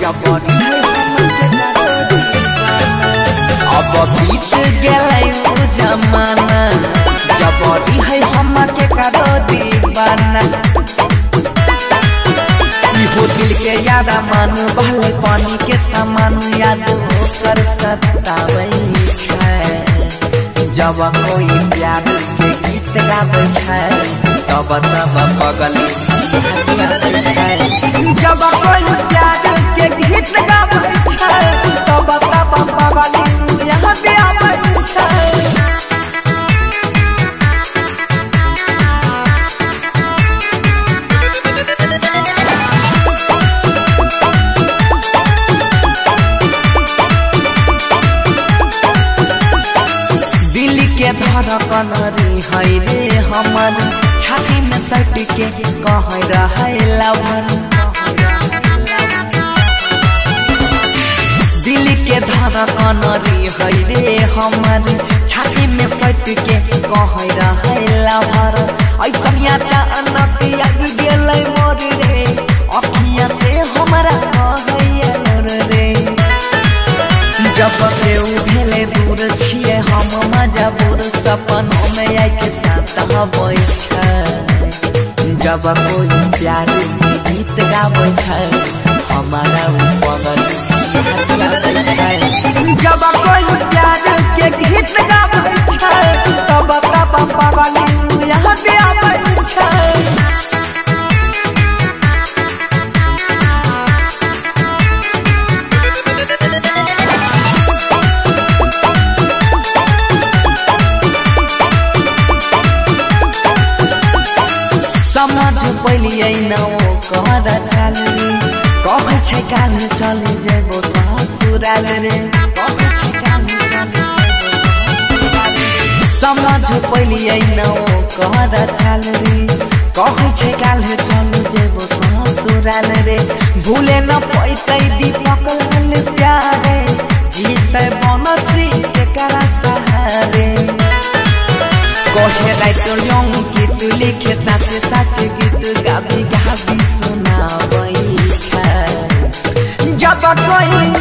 जबरी अब बीत गए जमाना जबरी है हमके करो दीवाना हो दिल के याद मानू बहले पानी के समान याद होकर सतावे जब कोई प्यार के गीत गावे तब तब पगली जब कोई प्यार के गीत गावे तब तब पगली यहाँ से आवे धड़कन है रे हमर छाती में सट के कह रहे लवन दिल के धड़कन है रे हमर छाती में सट के कह रहे लवर ऐसा अचानक आग गेलै मोर रे अखिया से हमारा कह रे जब से उभेले दूर छिए हम मजबूर सपनों में आके साथ हबै जब कोई प्यार के गीत गाबै हमारा पगल जब कोई प्यार के गीत गाबै तब तब पगल यहाँ से आबै समझ पलिए न कर चलनी कह काल चले जेबो ससुराल रे समझ पलिए न कर चलनी कह काल चले जेबो ससुराल रे भूले न पैतै दीपक लाल प्यारे जीत बनसी एकरा सहारे कहे राइतो गीत लिखे साचे साचे गीत गाबी गाबी सुनाबै जब कोई